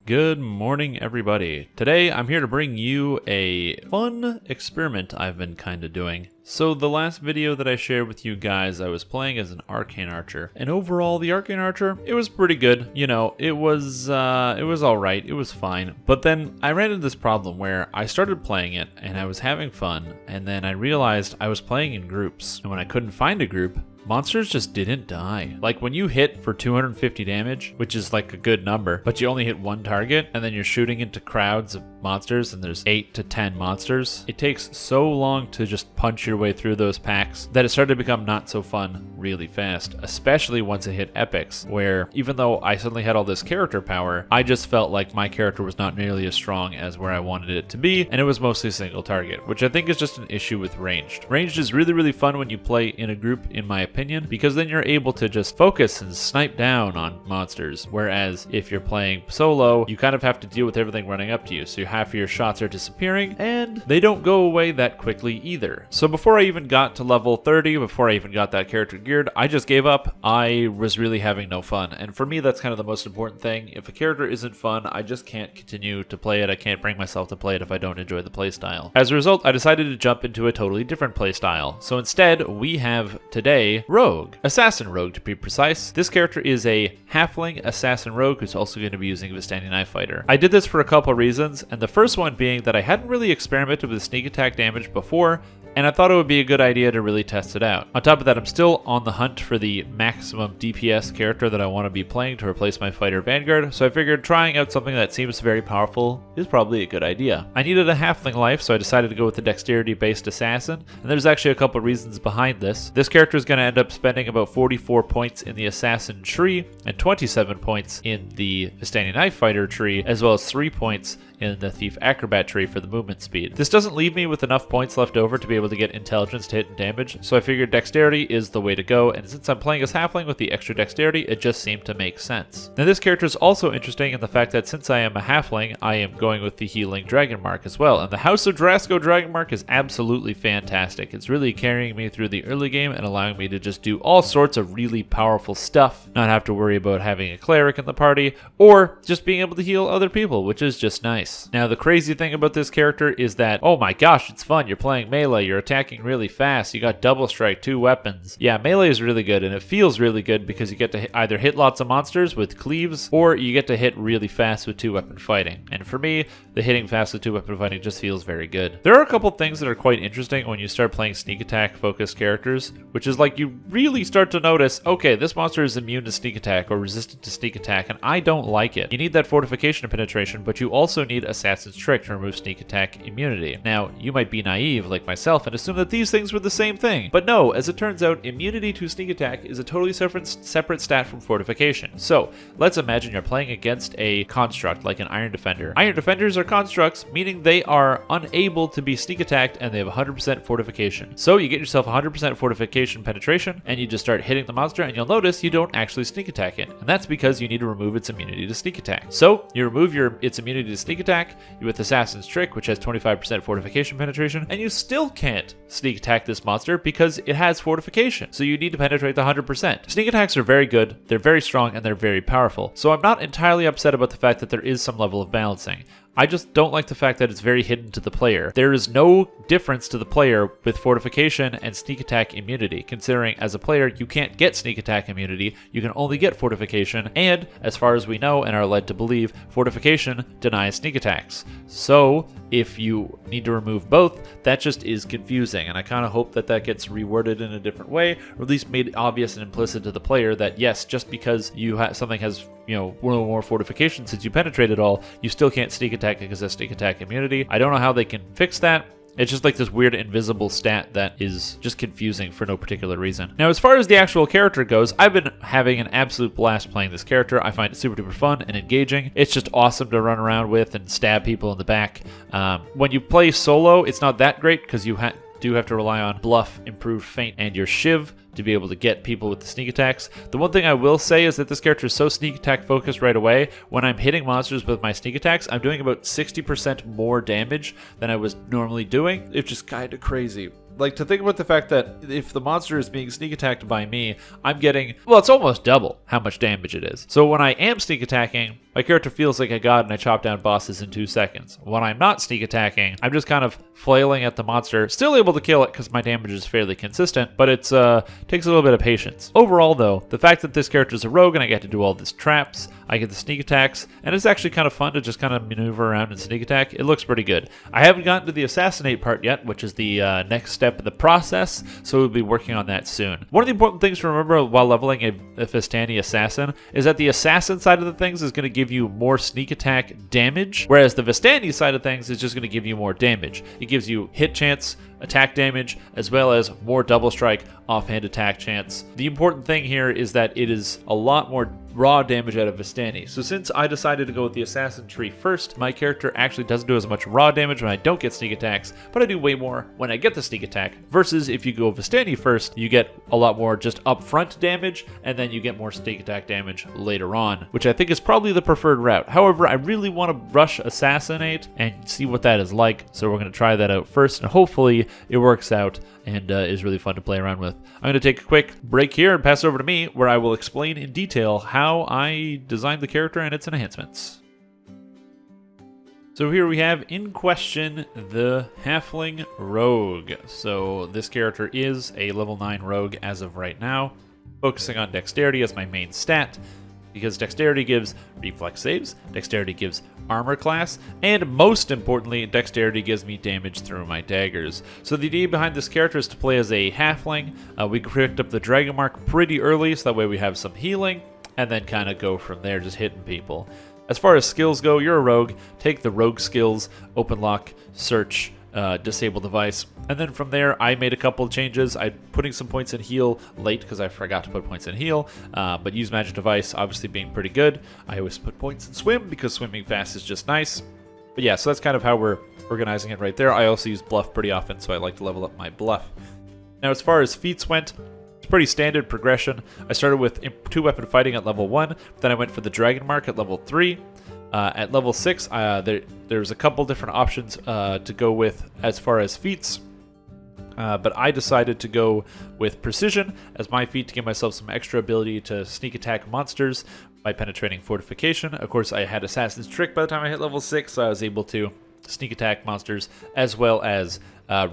Good morning, everybody. Today, I'm here to bring you a fun experiment I've been kind of doing. So the last video that I shared with you guys, I was playing as an arcane archer, and overall, the arcane archer, it was pretty good. You know, it was all right. It was fine. But then I ran into this problem where I started playing it, and I was having fun, and then I realized I was playing in groups, and when I couldn't find a group, monsters just didn't die. Like when you hit for 250 damage, which is like a good number, but you only hit one target and then you're shooting into crowds of monsters and there's 8 to 10 monsters, it takes so long to just punch your way through those packs that it started to become not so fun really fast, especially once it hit epics, where even though I suddenly had all this character power, I just felt like my character was not nearly as strong as where I wanted it to be, and it was mostly single target, which I think is just an issue with ranged. Ranged is really, really fun when you play in a group, in my opinion, because then you're able to just focus and snipe down on monsters, whereas if you're playing solo, you kind of have to deal with everything running up to you, so half of your shots are disappearing, and they don't go away that quickly either. So before I even got to level 30, before I even got that character geared, I just gave up. I was really having no fun, and for me that's kind of the most important thing. If a character isn't fun, I just can't continue to play it. I can't bring myself to play it if I don't enjoy the playstyle. As a result, I decided to jump into a totally different playstyle. So instead, we have today Rogue. Assassin Rogue, to be precise. This character is a Halfling Assassin Rogue who's also going to be using Vistani Knife Fighter. I did this for a couple reasons, and the first one being that I hadn't really experimented with sneak attack damage before, and I thought it would be a good idea to really test it out. On top of that, I'm still on the hunt for the maximum DPS character that I want to be playing to replace my fighter Vanguard, so I figured trying out something that seems very powerful is probably a good idea. I needed a halfling life, so I decided to go with the dexterity-based assassin, and there's actually a couple reasons behind this. This character is going to end up spending about 44 points in the assassin tree, and 27 points in the Vistani Knife Fighter tree, as well as 3 points in the Thief Acrobat tree for the movement speed. This doesn't leave me with enough points left over to be able to get intelligence to hit and damage, so I figured dexterity is the way to go, and since I'm playing as halfling with the extra dexterity, it just seemed to make sense. Now this character is also interesting in the fact that since I am a halfling, I am going with the healing Dragonmark as well, and the House of Drasco Dragonmark is absolutely fantastic. It's really carrying me through the early game and allowing me to just do all sorts of really powerful stuff, not have to worry about having a cleric in the party, or just being able to heal other people, which is just nice. Now the crazy thing about this character is that, oh my gosh, it's fun, you're playing melee, you're attacking really fast, you got double strike, 2 weapons. Yeah, melee is really good, and it feels really good because you get to either hit lots of monsters with cleaves, or you get to hit really fast with 2-weapon fighting. And for me, the hitting fast with 2-weapon fighting just feels very good. There are a couple things that are quite interesting when you start playing sneak attack focused characters, which is like you really start to notice, okay, this monster is immune to sneak attack or resistant to sneak attack, and I don't like it. You need that fortification penetration, but you also need Assassin's Trick to remove sneak attack immunity. Now, you might be naive like myself and assume that these things were the same thing, but no, as it turns out, immunity to sneak attack is a totally separate stat from fortification. So, let's imagine you're playing against a construct like an Iron Defender. Iron Defenders are constructs, meaning they are unable to be sneak attacked and they have 100% fortification. So, you get yourself 100% fortification penetration and you just start hitting the monster, and you'll notice you don't actually sneak attack it, and that's because you need to remove its immunity to sneak attack. So, you remove its immunity to sneak attack with Assassin's Trick, which has 25% fortification penetration, and you still can't sneak attack this monster because it has fortification, so you need to penetrate the 100%. Sneak attacks are very good, they're very strong, and they're very powerful, so I'm not entirely upset about the fact that there is some level of balancing. I just don't like the fact that it's very hidden to the player. There is no difference to the player with fortification and sneak attack immunity, considering as a player you can't get sneak attack immunity, you can only get fortification, and as far as we know and are led to believe, fortification denies sneak attacks. So if you need to remove both, that just is confusing, and I kind of hope that that gets reworded in a different way, or at least made obvious and implicit to the player that yes, just because something has one or more fortification since you penetrate it all, you still can't sneak attack because of sneak attack immunity. I don't know how they can fix that. It's just like this weird invisible stat that is just confusing for no particular reason. Now, as far as the actual character goes, I've been having an absolute blast playing this character. I find it super duper fun and engaging. It's just awesome to run around with and stab people in the back. When you play solo, it's not that great because you do have to rely on bluff, improved feint, and your shiv to be able to get people with the sneak attacks. The one thing I will say is that this character is so sneak attack focused right away. When I'm hitting monsters with my sneak attacks, I'm doing about 60% more damage than I was normally doing. It's just kind of crazy. Like, to think about the fact that if the monster is being sneak attacked by me, I'm getting, well, it's almost double how much damage it is. So when I am sneak attacking, my character feels like a god and I chop down bosses in 2 seconds. When I'm not sneak attacking, I'm just kind of flailing at the monster, still able to kill it because my damage is fairly consistent, but it takes a little bit of patience. Overall, though, the fact that this character is a rogue and I get to do all these traps, I get the sneak attacks, and it's actually kind of fun to just kind of maneuver around and sneak attack. It looks pretty good. I haven't gotten to the assassinate part yet, which is the next step in the process, so we'll be working on that soon. One of the important things to remember while leveling a Vistani assassin is that the assassin side of the things is going to give you more sneak attack damage, whereas the Vistani side of things is just going to give you more damage. It gives you hit chance, attack damage, as well as more double strike, offhand attack chance. The important thing here is that it is a lot more raw damage out of Vistani. So since I decided to go with the assassin tree first, my character actually doesn't do as much raw damage when I don't get sneak attacks, but I do way more when I get the sneak attack, versus if you go Vistani first, you get a lot more just upfront damage, and then you get more sneak attack damage later on, which I think is probably the preferred route. However, I really want to rush assassinate and see what that is like, so we're going to try that out first, and hopefully it works out and is really fun to play around with. I'm going to take a quick break here and pass it over to me, where I will explain in detail how I designed the character and its enhancements. So here we have in question the Halfling Rogue. So this character is a level 9 rogue as of right now, focusing on dexterity as my main stat, because dexterity gives reflex saves, dexterity gives armor class, and most importantly, dexterity gives me damage through my daggers. So the idea behind this character is to play as a halfling. We picked up the Dragonmark pretty early, so that way we have some healing, and then kind of go from there, just hitting people. As far as skills go, you're a rogue. Take the rogue skills, open lock, search, disable device, and then from there I made a couple of changes. I'm putting some points in heal late because I forgot to put points in heal, but use magic device obviously being pretty good. I always put points in swim because swimming fast is just nice. But yeah, so that's kind of how we're organizing it right there. I also use bluff pretty often, so I like to level up my bluff. Now as far as feats went, it's pretty standard progression. I started with 2-weapon fighting at level 1, then I went for the Dragonmark at level 3. At level 6, there's a couple different options to go with as far as feats, but I decided to go with precision as my feat to give myself some extra ability to sneak attack monsters by penetrating fortification. Of course, I had Assassin's Trick by the time I hit level 6, so I was able to sneak attack monsters as well as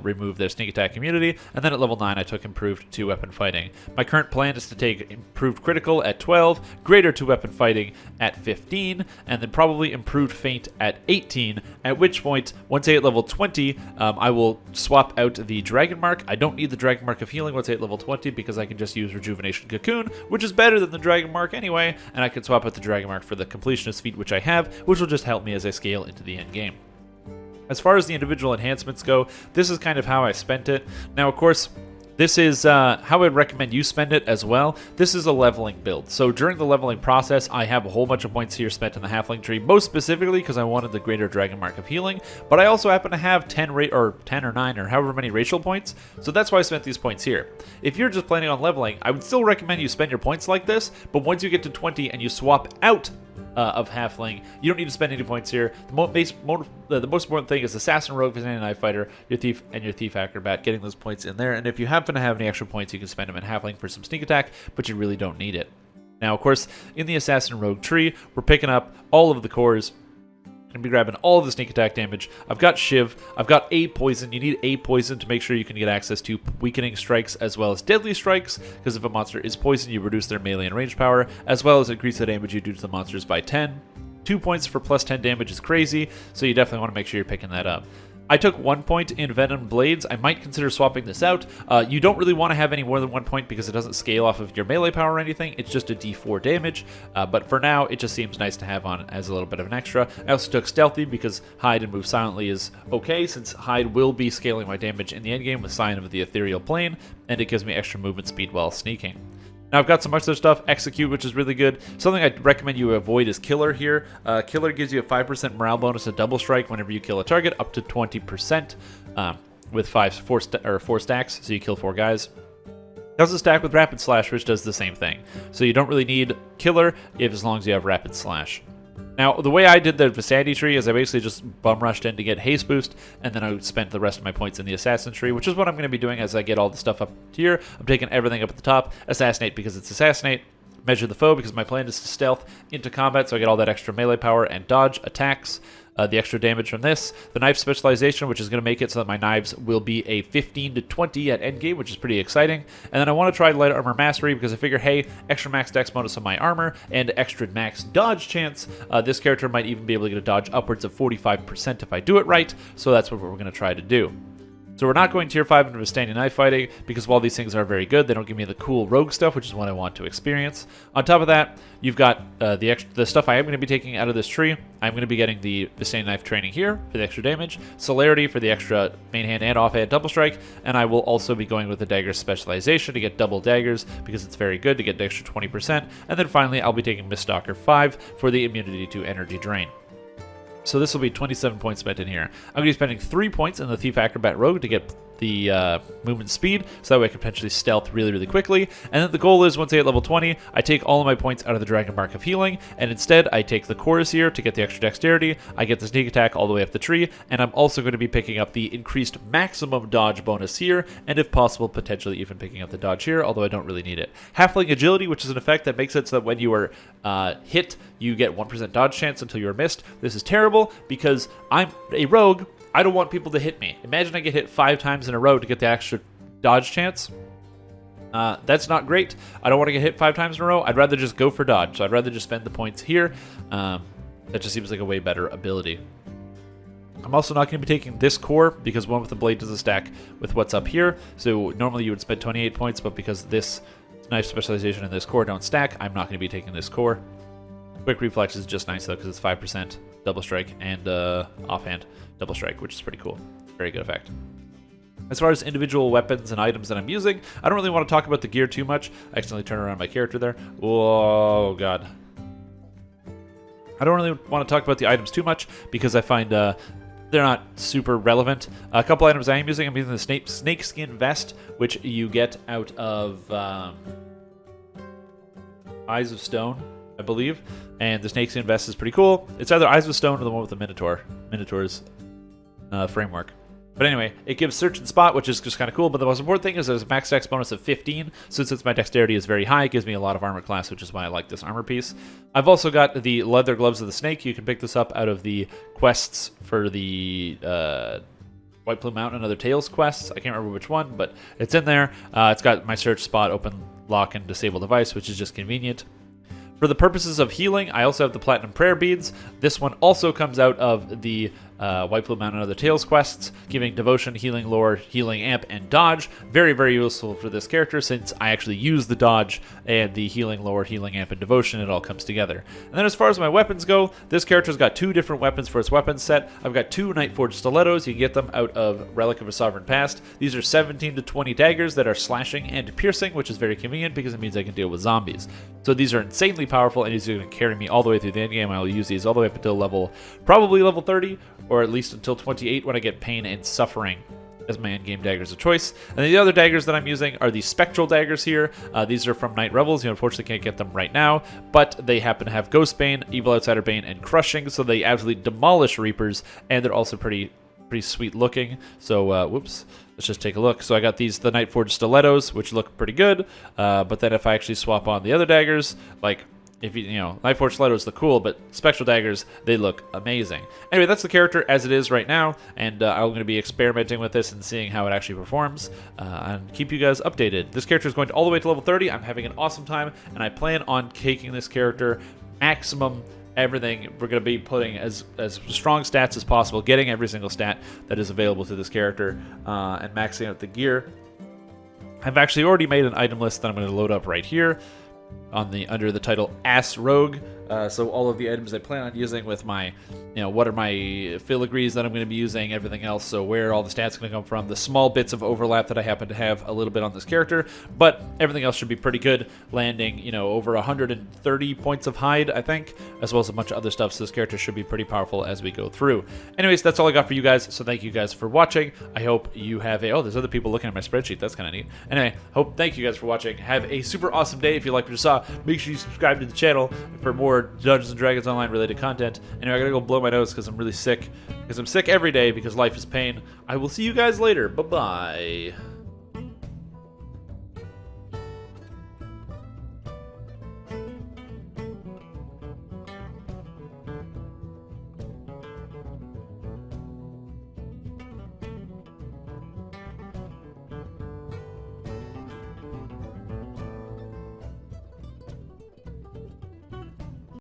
remove their sneak attack immunity, and then at level 9 I took improved 2-weapon fighting. My current plan is to take improved critical at 12, greater 2-weapon fighting at 15, and then probably improved feint at 18, at which point, once I hit level 20, I will swap out the Dragonmark. I don't need the Dragonmark of healing once I hit level 20 because I can just use Rejuvenation Cocoon, which is better than the Dragonmark anyway, and I can swap out the Dragonmark for the Completionist feat, which I have, which will just help me as I scale into the end game. As far as the individual enhancements go, this is kind of how I spent it. Now, of course, this is how I'd recommend you spend it as well. This is a leveling build. So during the leveling process, I have a whole bunch of points here spent in the Halfling tree, most specifically because I wanted the greater Dragonmark of healing, but I also happen to have 10 or 9 or however many racial points, so that's why I spent these points here. If you're just planning on leveling, I would still recommend you spend your points like this, but once you get to 20 and you swap out of Halfling, you don't need to spend any points here. The most important thing is Assassin, Rogue, Vigilante, Knife Fighter, your Thief, and your Thief Acrobat, getting those points in there, and if you happen to have any extra points, you can spend them in Halfling for some sneak attack, but you really don't need it. Now, of course, in the Assassin Rogue tree, we're picking up all of the cores. Gonna be grabbing all of the sneak attack damage. I've got Shiv. I've got a poison. You need a poison to make sure you can get access to weakening strikes as well as deadly strikes, because if a monster is poisoned, you reduce their melee and range power, as well as increase the damage you do to the monsters by 10. 2 points for plus 10 damage is crazy, so you definitely want to make sure you're picking that up. I took 1 point in Venom Blades. I might consider swapping this out. You don't really want to have any more than 1 point because it doesn't scale off of your melee power or anything. It's just a d4 damage, but for now, it just seems nice to have on as a little bit of an extra. I also took Stealthy because Hide and Move Silently is okay, since Hide will be scaling my damage in the endgame with Sign of the Ethereal Plane, and it gives me extra movement speed while sneaking. Now I've got some other stuff, Execute, which is really good. Something I'd recommend you avoid is Killer here. Killer gives you a 5% morale bonus to double strike whenever you kill a target, up to 20%, with 4 stacks, so you kill 4 guys. Doesn't stack with Rapid Slash, which does the same thing. So you don't really need Killer as long as you have Rapid Slash. Now, the way I did the Vicinity tree is I basically just bum rushed in to get haste boost, and then I spent the rest of my points in the Assassin tree, which is what I'm going to be doing as I get all the stuff up here. I'm taking everything up at the top. Assassinate because it's Assassinate. Measure the foe because my plan is to stealth into combat, so I get all that extra melee power and dodge attacks. The extra damage from this. The knife specialization, which is going to make it so that my knives will be a 15 to 20 at endgame, which is pretty exciting. And then I want to try light armor mastery because I figure, hey, extra max dex bonus on my armor and extra max dodge chance. This character might even be able to get a dodge upwards of 45% if I do it right. So that's what we're going to try to do. So we're not going tier 5 into standing knife fighting because while these things are very good, they don't give me the cool rogue stuff, which is what I want to experience. On top of that, you've got the stuff I am going to be taking out of this tree. I'm going to be getting the standing knife training here for the extra damage, celerity for the extra main hand and offhand double strike, and I will also be going with the dagger specialization to get double daggers because it's very good to get the extra 20%. And then finally, I'll be taking Miststalker 5 for the immunity to energy drain. So this will be 27 points spent in here. I'm going to be spending 3 points in the Thief Acrobat Rogue to get the movement speed, so that way I can potentially stealth really, really quickly. And then the goal is, once I hit level 20, I take all of my points out of the Dragonmark of Healing, and instead I take the Chorus here to get the extra dexterity, I get the sneak attack all the way up the tree, and I'm also going to be picking up the increased maximum dodge bonus here, and if possible, potentially even picking up the dodge here, although I don't really need it. Halfling Agility, which is an effect that makes it so that when you are hit, you get 1% dodge chance until you are missed. This is terrible because I'm a rogue. I don't want people to hit me. Imagine I get hit 5 times in a row to get the extra dodge chance. That's not great. I don't want to get hit 5 times in a row. I'd rather just go for dodge. So I'd rather just spend the points here. That just seems like a way better ability. I'm also not going to be taking this core because one with the blade doesn't stack with what's up here. So normally you would spend 28 points, but because this knife specialization and this core don't stack, I'm not going to be taking this core. Quick reflex is just nice though because it's 5% double strike and offhand double strike, which is pretty cool. Very good effect. As far as individual weapons and items that I'm using, I don't really want to talk about the gear too much. I accidentally turned around my character there. Oh god. I don't really want to talk about the items too much because I find they're not super relevant. A couple items I am using, I'm using the snakeskin vest, which you get out of Eyes of Stone, I believe, and the snakeskin vest is pretty cool. It's either Eyes of Stone or the one with the Minotaur's framework. But anyway, it gives search and spot, which is just kind of cool, but the most important thing is there's a max dex bonus of 15, so since my dexterity is very high, it gives me a lot of armor class, which is why I like this armor piece. I've also got the leather gloves of the snake. You can pick this up out of the quests for the White Plume Mountain and other Tales quests. I can't remember which one, but it's in there. It's got my search spot, open, lock, and disable device, which is just convenient. For the purposes of healing, I also have the Platinum Prayer Beads. This one also comes out of the White Plume Mountain and other Tales quests, giving Devotion, Healing Lore, Healing Amp, and Dodge. Very, very useful for this character since I actually use the Dodge and the Healing Lore, Healing Amp, and Devotion. It all comes together. And then as far as my weapons go, this character's got 2 different weapons for its weapons set. I've got 2 Nightforged Stilettos. You can get them out of Relic of a Sovereign Past. These are 17 to 20 daggers that are slashing and piercing, which is very convenient because it means I can deal with zombies. So these are insanely powerful, and these are going to carry me all the way through the endgame. I will use these all the way up until probably level 30, or at least until 28 when I get Pain and Suffering as my endgame daggers of choice. And the other daggers that I'm using are the Spectral daggers here. These are from Night Revels. You unfortunately can't get them right now, but they happen to have Ghost Bane, Evil Outsider Bane, and Crushing, so they absolutely demolish Reapers, and they're also pretty sweet looking. So, whoops. Let's just take a look. So I got the Nightforged Stilettos, which look pretty good, but then if I actually swap on the other daggers, like, if you know, Nightforged Stilettos look cool, but Spectral daggers, they look amazing. Anyway, that's the character as it is right now, and I'm going to be experimenting with this and seeing how it actually performs, and keep you guys updated. This character is going all the way to level 30. I'm having an awesome time, and I plan on taking this character maximum everything. We're going to be putting as strong stats as possible, getting every single stat that is available to this character, and maxing out the gear. I've actually already made an item list that I'm going to load up right here under the title Ass Rogue. So all of the items I plan on using with my, what are my filigrees that I'm going to be using, everything else, so where all the stats are going to come from, the small bits of overlap that I happen to have a little bit on this character, but everything else should be pretty good, landing, over 130 points of hide, I think, as well as a bunch of other stuff, so this character should be pretty powerful as we go through. Anyways, that's all I got for you guys, so thank you guys for watching. I hope you have there's other people looking at my spreadsheet, that's kind of neat. Anyway, thank you guys for watching. Have a super awesome day. If you like what you saw, make sure you subscribe to the channel for more more Dungeons & Dragons Online related content. Anyway, I gotta go blow my nose because I'm really sick. Because I'm sick every day because life is pain. I will see you guys later. Bye-bye.